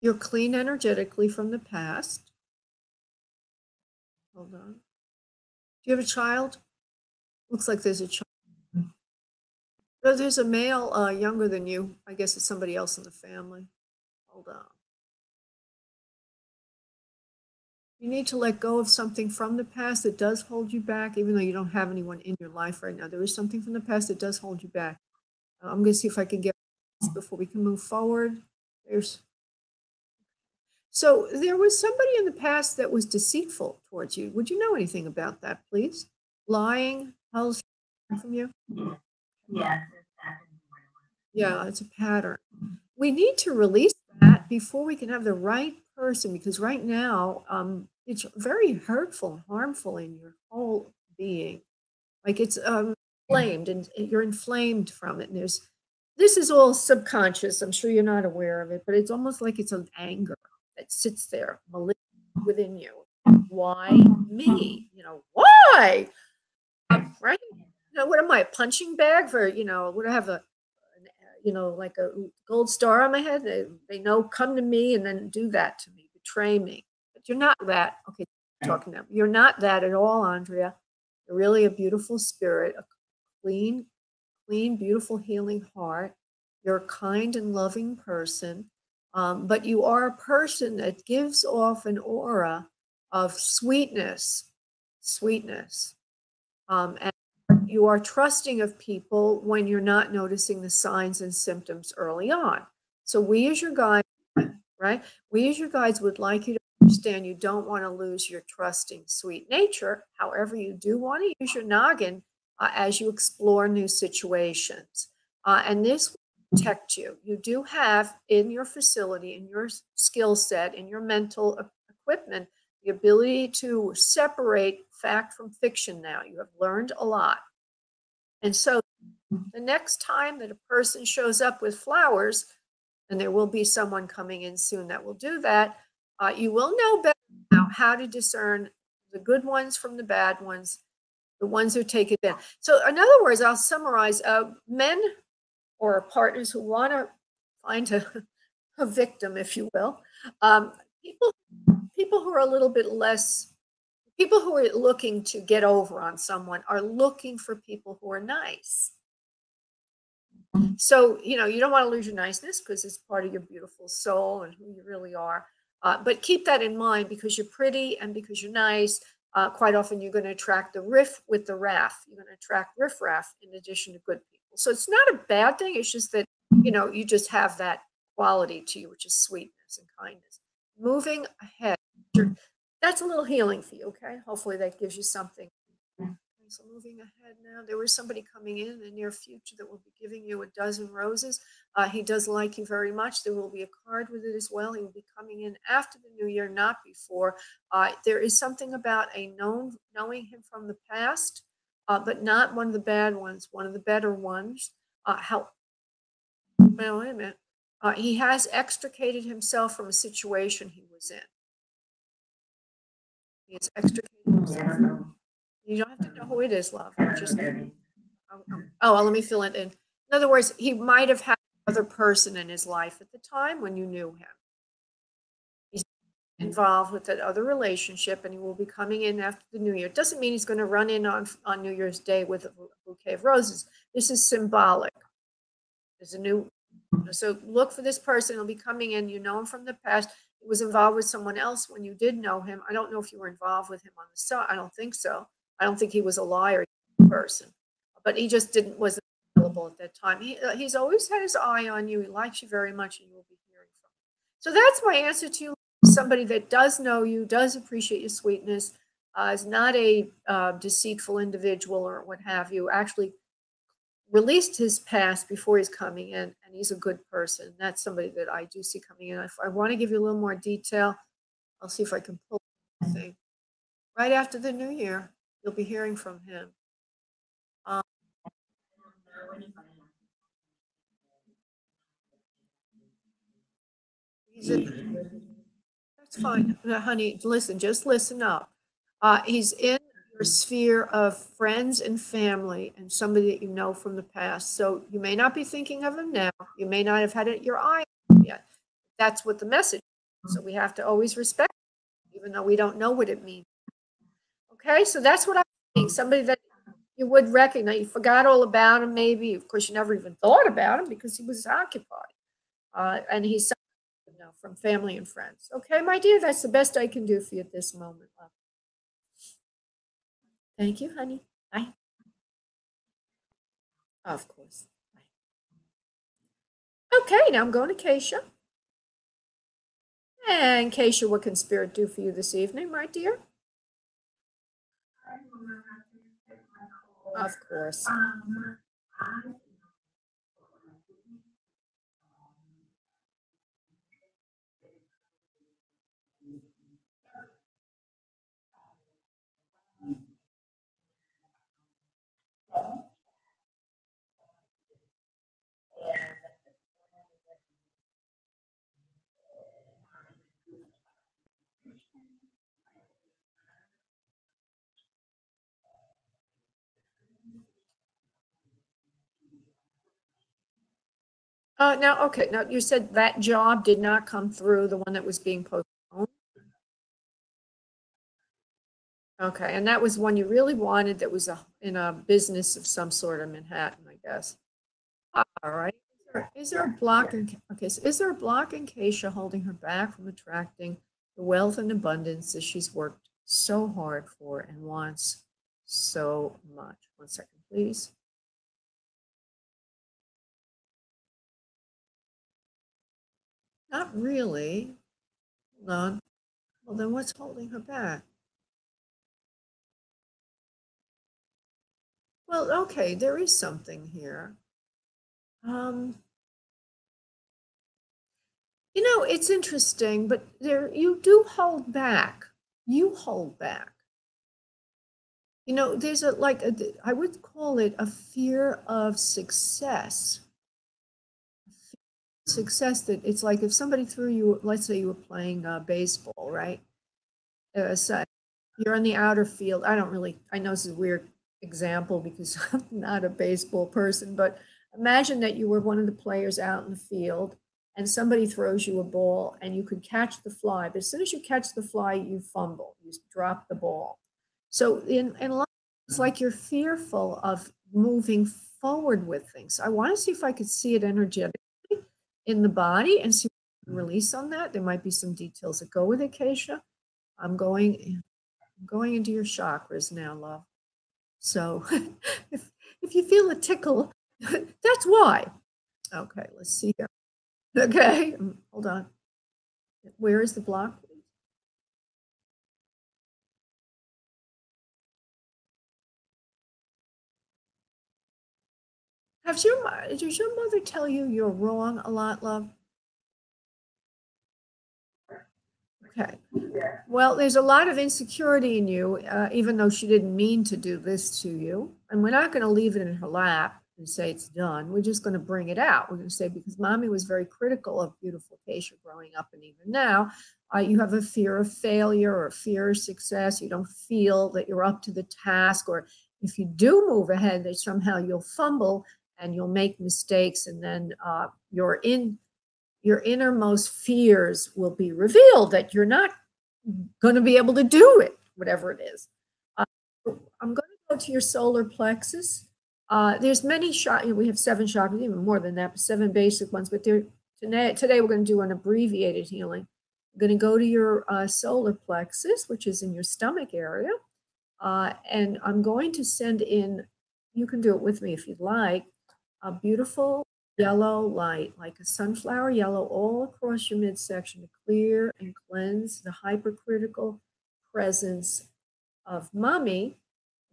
You're clean energetically from the past. Hold on. Do you have a child? Looks like there's a child. No, there's a male younger than you. I guess it's somebody else in the family. Hold on. You need to let go of something from the past that does hold you back, even though you don't have anyone in your life right now. There is something from the past that does hold you back. I'm going to see if I can get this before we can move forward. So there was somebody in the past that was deceitful towards you. Would you know anything about that, please? Lying, how's from you? Yeah. Yeah, it's a pattern. We need to release that before we can have the right person, because right now it's very hurtful, harmful in your whole being. Like it's inflamed, and you're inflamed from it. And this is all subconscious. I'm sure you're not aware of it, but it's almost like it's an anger that sits there within you. why me? Why? Right? What am I, a punching bag for, would I have like a gold star on my head? They know, come to me and then do that to me, betray me. But you're not that. Okay, talking now. You're not that at all, Andrea. You're really a beautiful spirit, a clean, clean, beautiful, healing heart. You're a kind and loving person. But you are a person that gives off an aura of sweetness, sweetness. And you are trusting of people when you're not noticing the signs and symptoms early on. So we as your guide, right? We as your guides would like you to understand you don't want to lose your trusting, sweet nature. However, you do want to use your noggin as you explore new situations. And this will protect you. You do have in your facility, in your skill set, in your mental equipment, the ability to separate fact from fiction now. You have learned a lot. And so the next time that a person shows up with flowers, and there will be someone coming in soon that will do that, you will know better now how to discern the good ones from the bad ones, the ones who take it down. So in other words, I'll summarize, men or partners who want to find a victim, if you will, people people who are a little bit less, people who are looking to get over on someone are looking for people who are nice. So, you don't want to lose your niceness because it's part of your beautiful soul and who you really are. But keep that in mind because you're pretty and because you're nice. Quite often, you're going to attract the riff with the raff. You're going to attract riff-raff in addition to good people. So it's not a bad thing. It's just that, you just have that quality to you, which is sweetness and kindness. Moving ahead. That's a little healing for you, okay? Hopefully that gives you something. So moving ahead now, there was somebody coming in the near future that will be giving you a dozen roses. He does like you very much. There will be a card with it as well. He will be coming in after the new year, not before. There is something about knowing him from the past, but not one of the bad ones, one of the better ones. Well, wait a minute. He has extricated himself from a situation he was in. He has extricated himself. You don't have to know who it is, love. Just well, let me fill it in. In other words, he might have had another person in his life at the time when you knew him. He's involved with that other relationship, and he will be coming in after the new year. It doesn't mean he's going to run in on New Year's Day with a bouquet of roses. This is symbolic. There's a new. So look for this person. He'll be coming in. You know him from the past. He was involved with someone else when you did know him. I don't know if you were involved with him on the side. I don't think so. I don't think he was a liar person, but he just wasn't available at that time. He's always had his eye on you. He likes you very much, and you will be hearing from him. So that's my answer to you. Somebody that does know you, does appreciate your sweetness, is not a deceitful individual or what have you. Actually released his past before he's coming in, and he's a good person. That's somebody that I do see coming in. If I want to give you a little more detail, I'll see if I can pull anything. Right after the new year, you'll be hearing from him. That's fine. Honey, listen, just listen up. He's in your sphere of friends and family and somebody that you know from the past. So you may not be thinking of him now. You may not have had it your eye on him yet. That's what the message is. So we have to always respect it, even though we don't know what it means. Okay, so that's what I'm saying. Somebody that you would recognize. You forgot all about him, maybe. Of course, you never even thought about him because he was occupied. And he's from family and friends. Okay, my dear, that's the best I can do for you at this moment, love. Thank you, honey. Bye. Of course. Bye. Okay, now I'm going to Keisha. And Keisha, what can Spirit do for you this evening, my dear? Of course. Now, okay, now you said that job did not come through, the one that was being postponed? Okay, and that was one you really wanted that was in a business of some sort in Manhattan, I guess. All right. Is there a block in, okay, so is there a block in Keisha holding her back from attracting the wealth and abundance that she's worked so hard for and wants so much? One second, please. Not really. None. Well, then what's holding her back? Well, okay, there is something here. Um, it's interesting, but there you do hold back. You hold back. There's I would call it a fear of success. Success that it's like if somebody threw you, let's say you were playing baseball, right? So you're in the outer field. I know this is a weird example because I'm not a baseball person, but imagine that you were one of the players out in the field and somebody throws you a ball and you could catch the fly. But as soon as you catch the fly, you fumble, you drop the ball. So in life, it's like you're fearful of moving forward with things. I want to see if I could see it energetically in the body and see if I can release on that. There might be some details that go with it, Keisha. I'm going into your chakras now, love. So if if you feel a tickle, that's why. Okay, let's see here. Okay, hold on. Where is the block? Does your mother tell you you're wrong a lot, love? Okay. Well, there's a lot of insecurity in you, even though she didn't mean to do this to you. And we're not going to leave it in her lap and say it's done. We're just going to bring it out. We're going to say, because mommy was very critical of beautiful Keisha growing up, and even now, you have a fear of failure or a fear of success. You don't feel that you're up to the task, or if you do move ahead, that somehow you'll fumble and you'll make mistakes, and then your innermost fears will be revealed that you're not going to be able to do it, whatever it is. Uh, I'm going to go to your solar plexus. There's many chakras. We have 7 chakras, even more than that, but 7 basic ones. But today we're going to do an abbreviated healing. We're going to go to your solar plexus, which is in your stomach area. And I'm going to send in, you can do it with me if you'd like, a beautiful yellow light, like a sunflower yellow, all across your midsection to clear and cleanse the hypercritical presence of mommy.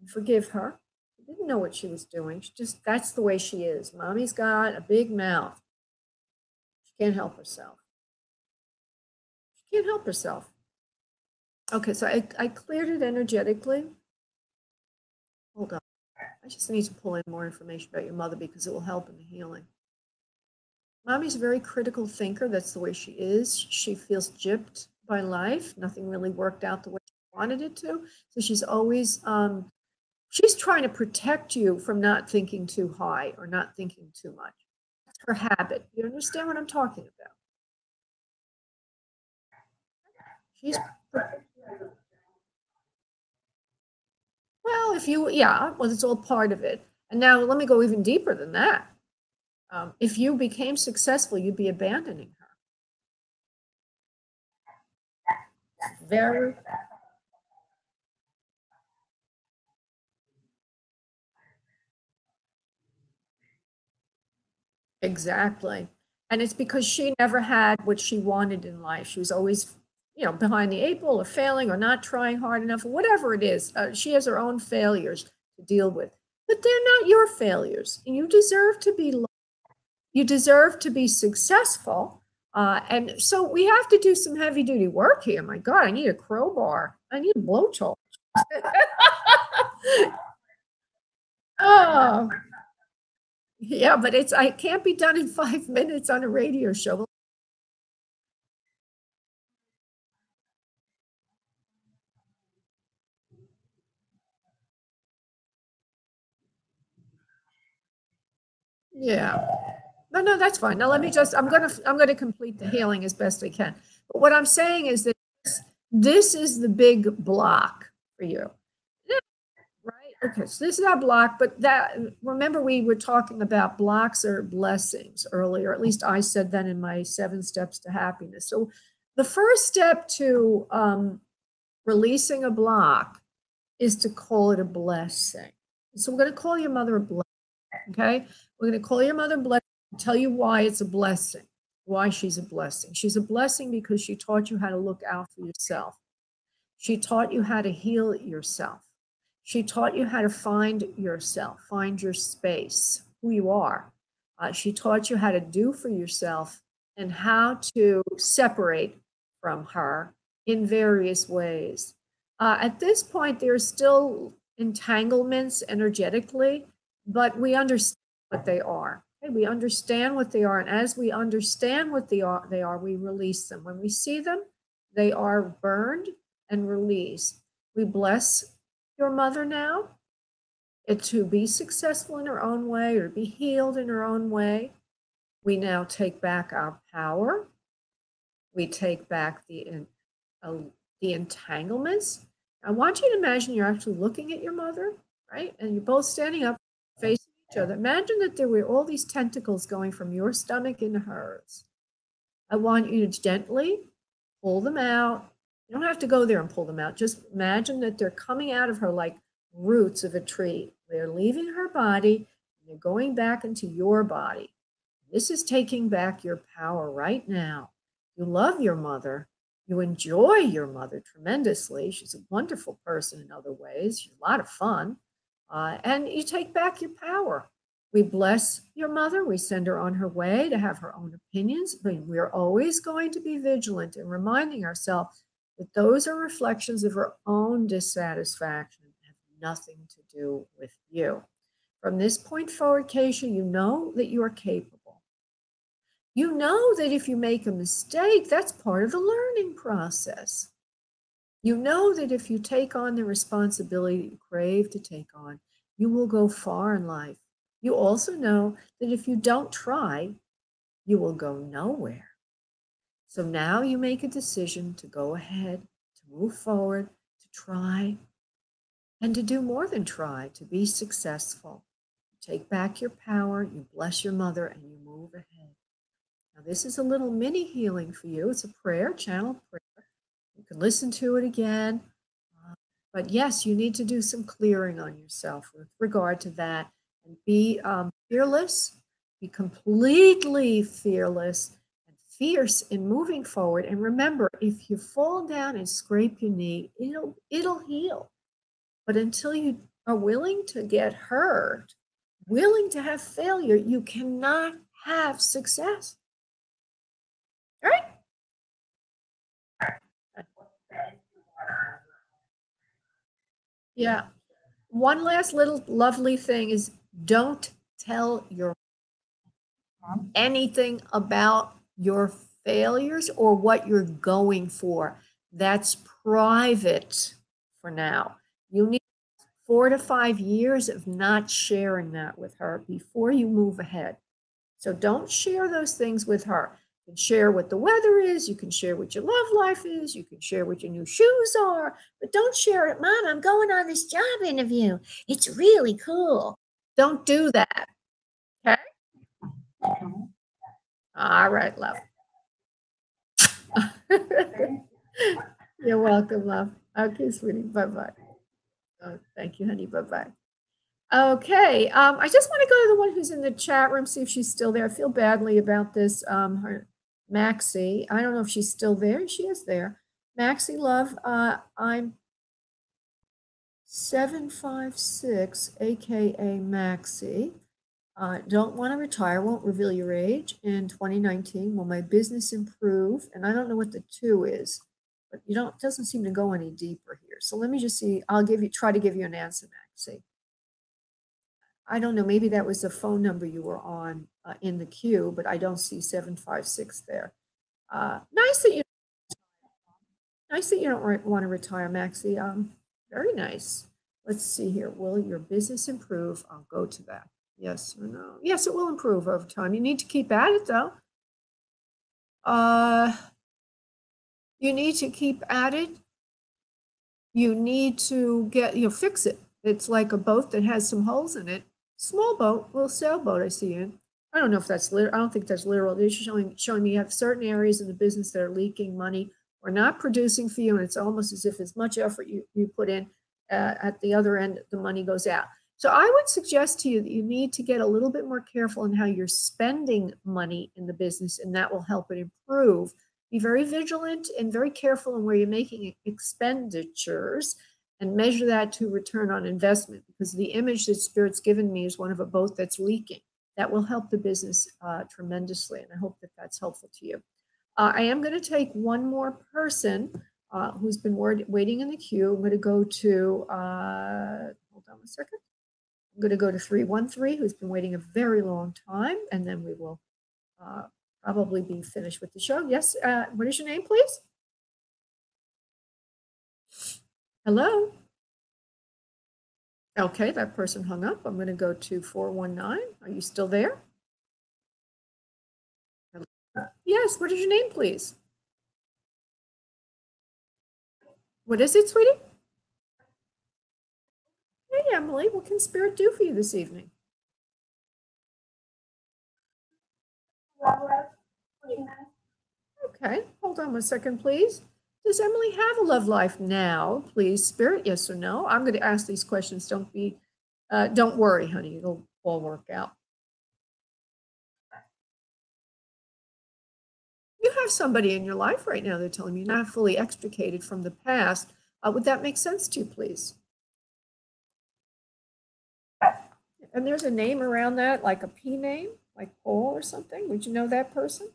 And forgive her. She didn't know what she was doing. That's the way she is. Mommy's got a big mouth. She can't help herself. She can't help herself. Okay, so I cleared it energetically. Hold on. I just need to pull in more information about your mother because it will help in the healing. Mommy's a very critical thinker. That's the way she is. She feels gypped by life. Nothing really worked out the way she wanted it to. So she's trying to protect you from not thinking too high or not thinking too much. That's her habit. You understand what I'm talking about? She's, well, yeah, well, it's all part of it. And now let me go even deeper than that. If you became successful, you'd be abandoning her. Very, exactly. And it's because she never had what she wanted in life. She was always, behind the 8 ball or failing or not trying hard enough or whatever it is. She has her own failures to deal with, but they're not your failures. And you deserve to be successful. And so we have to do some heavy duty work here. My God, I need a crowbar. I need a blowtorch. Oh, yeah, but I can't be done in 5 minutes on a radio show. Yeah. Oh, no, that's fine. Now let me just, I'm gonna complete the healing as best I can. But what I'm saying is that this is the big block for you. Right? Okay, so this is our block, but that, remember we were talking about blocks or blessings earlier. At least I said that in my 7 steps to happiness. So the first step to releasing a block is to call it a blessing. So we're going to call your mother a blessing, okay? We're going to call your mother a blessing and tell you why it's a blessing, why she's a blessing. She's a blessing because she taught you how to look out for yourself. She taught you how to heal yourself. She taught you how to find yourself, find your space, who you are. She taught you how to do for yourself and how to separate from her in various ways. At this point, there's still entanglements energetically, but we understand what they are. Okay? We understand what they are. And as we understand what they are, we release them. When we see them, they are burned and released. We bless your mother now to be successful in her own way or be healed in her own way. We now take back our power. We take back the entanglements. I want you to imagine you're actually looking at your mother, right? And you're both standing up, facing each other. Imagine that there were all these tentacles going from your stomach into hers. I want you to gently pull them out. You don't have to go there and pull them out. Just imagine that they're coming out of her like roots of a tree. They're leaving her body and they're going back into your body. This is taking back your power right now. You love your mother. You enjoy your mother tremendously. She's a wonderful person in other ways. She's a lot of fun. And you take back your power. We bless your mother. We send her on her way to have her own opinions. But we're always going to be vigilant in reminding ourselves that those are reflections of her own dissatisfaction and have nothing to do with you. From this point forward, Keisha, you know that you are capable. You know that if you make a mistake, that's part of the learning process. You know that if you take on the responsibility that you crave to take on, you will go far in life. You also know that if you don't try, you will go nowhere. So now you make a decision to go ahead, to move forward, to try, and to do more than try, to be successful. You take back your power, you bless your mother, and you move ahead. Now, this is a little mini healing for you. It's a prayer, channel prayer. You can listen to it again. But yes, you need to do some clearing on yourself with regard to that and be fearless, be completely fearless and fierce in moving forward. And remember, if you fall down and scrape your knee, it'll heal. But until you are willing to get hurt, willing to have failure, you cannot have success. All right? Yeah. One last little lovely thing is don't tell your mom anything about your failures or what you're going for. That's private for now. You need 4 to 5 years of not sharing that with her before you move ahead. So don't share those things with her. You can share what the weather is. You can share what your love life is. You can share what your new shoes are. But don't share it. Mom, I'm going on this job interview. It's really cool. Don't do that. Okay? All right, love. You're welcome, love. Okay, sweetie. Bye-bye. Oh, thank you, honey. Bye-bye. Okay, I just want to go to the one who's in the chat room, see if she's still there. I feel badly about this. Her Maxie, I don't know if she's still there. She is there. Maxie, love, I'm 756, aka Maxie. Don't want to retire, won't reveal your age in 2019. Will my business improve? And I don't know what the 2 is, but you don't, it doesn't seem to go any deeper here. So let me just see. I'll try to give you an answer, Maxie. I don't know, maybe that was the phone number you were on in the queue, but I don't see 756 there. Nice that you don't want to retire, Maxie. Very nice. Let's see here. Will your business improve? I'll go to that. Yes or no? Yes, it will improve over time. You need to keep at it, though. Uh, you need to keep at it. You need to fix it. It's like a boat that has some holes in it. Small boat, little sailboat I see in. I don't know if that's literal. I don't think that's literal. It's showing me you have certain areas in the business that are leaking money or not producing for you, and it's almost as if as much effort you put in, at the other end, the money goes out. So I would suggest to you that you need to get a little bit more careful in how you're spending money in the business, and that will help it improve. Be very vigilant and very careful in where you're making expenditures, and measure that to return on investment, because the image that Spirit's given me is one of a boat that's leaking. That will help the business tremendously, and I hope that that's helpful to you. I am going to take one more person who's been waiting in the queue. I'm going to go to, hold on a second. I'm going to go to 313, who's been waiting a very long time, and then we will probably be finished with the show. Yes, what is your name, please? Hello? Okay, that person hung up. I'm going to go to 419. Are you still there? Yes, what is your name, please? What is it, sweetie? Hey, Emily, what can Spirit do for you this evening? Okay, hold on one second, please. Does Emily have a love life now, please, Spirit? Yes or no? I'm going to ask these questions. Don't worry, honey. It'll all work out. You have somebody in your life right now, they're telling me, not fully extricated from the past. Would that make sense to you, please? And there's a name around that, like a P name, like Paul or something. Would you know that person?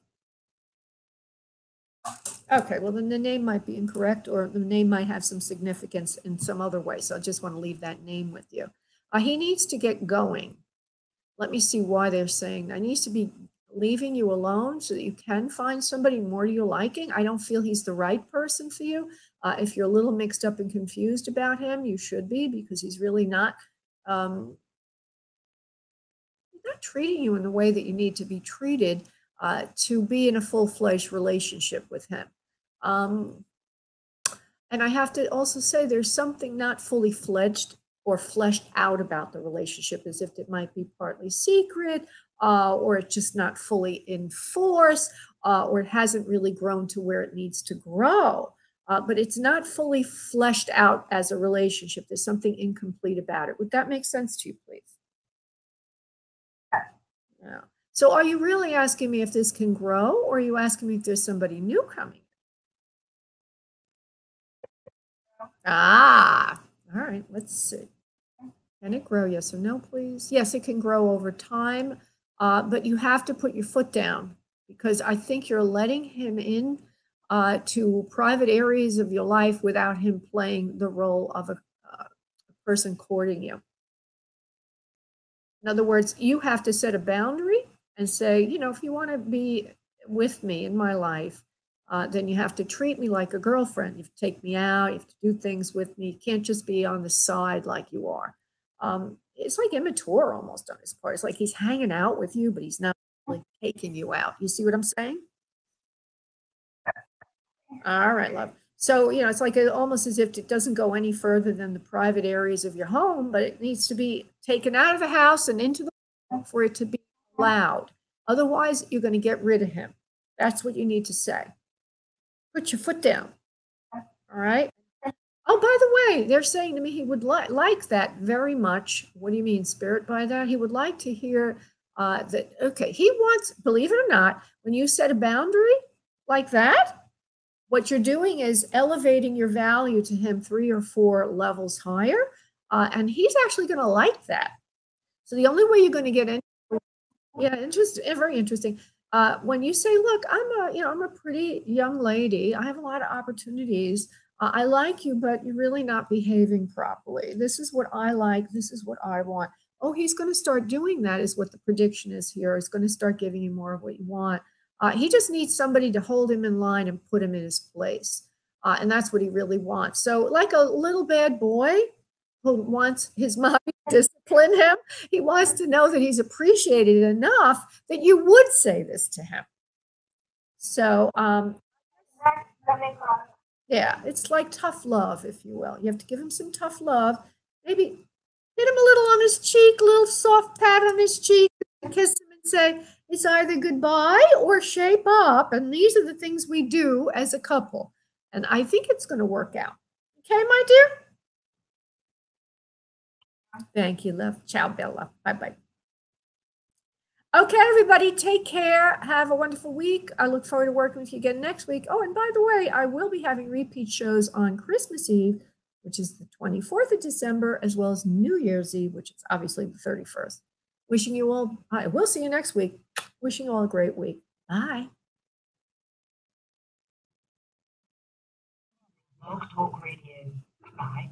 Okay, well, then the name might be incorrect, or the name might have some significance in some other way. So I just want to leave that name with you. He needs to get going. Let me see why they're saying that. He needs to be leaving you alone so that you can find somebody more to your liking. I don't feel he's the right person for you. If you're a little mixed up and confused about him, you should be, because he's really not treating you in the way that you need to be treated to be in a full-fledged relationship with him. And I have to also say there's something not fully fledged or fleshed out about the relationship, as if it might be partly secret, or it's just not fully in force, or it hasn't really grown to where it needs to grow. But it's not fully fleshed out as a relationship. There's something incomplete about it. Would that make sense to you, please? Yeah. So are you really asking me if this can grow, or are you asking me if there's somebody new coming? Ah, all right, let's see. Can it grow? Yes or no, please? Yes, it can grow over time, but you have to put your foot down, because I think you're letting him in to private areas of your life without him playing the role of a person courting you. In other words, you have to set a boundary and say, if you want to be with me in my life, then you have to treat me like a girlfriend. You have to take me out. You have to do things with me. You can't just be on the side like you are. It's like immature almost on his part. It's like he's hanging out with you, but he's not really taking you out. You see what I'm saying? All right, love. So, it's like almost as if it doesn't go any further than the private areas of your home, but it needs to be taken out of the house and into the home for it to be allowed. Otherwise, you're going to get rid of him. That's what you need to say. Put your foot down. All right. Oh, by the way, they're saying to me he would like that very much. What do you mean, Spirit, by that? He would like to hear that, okay, he wants, believe it or not, when you set a boundary like that, what you're doing is elevating your value to him 3 or 4 levels higher, and he's actually going to like that. So the only way you're going to get in, yeah, interesting, very interesting. When you say, "Look, I'm a pretty young lady. I have a lot of opportunities. I like you, but you're really not behaving properly. This is what I like. This is what I want." Oh, he's going to start doing that, is what the prediction is here. He's going to start giving you more of what you want. He just needs somebody to hold him in line and put him in his place. And that's what he really wants. So like a little bad boy who wants his mommy to discipline him. He wants to know that he's appreciated enough that you would say this to him. So, yeah, it's like tough love, if you will. You have to give him some tough love. Maybe hit him a little on his cheek, a little soft pat on his cheek, kiss him and say, it's either goodbye or shape up. And these are the things we do as a couple. And I think it's going to work out. Okay, my dear? Thank you, love. Ciao, Bella. Bye-bye. Okay, everybody, take care. Have a wonderful week. I look forward to working with you again next week. Oh, and by the way, I will be having repeat shows on Christmas Eve, which is the 24th of December, as well as New Year's Eve, which is obviously the 31st. Wishing you all, I will see you next week. Wishing you all a great week. Bye. Blog Talk Radio. Bye.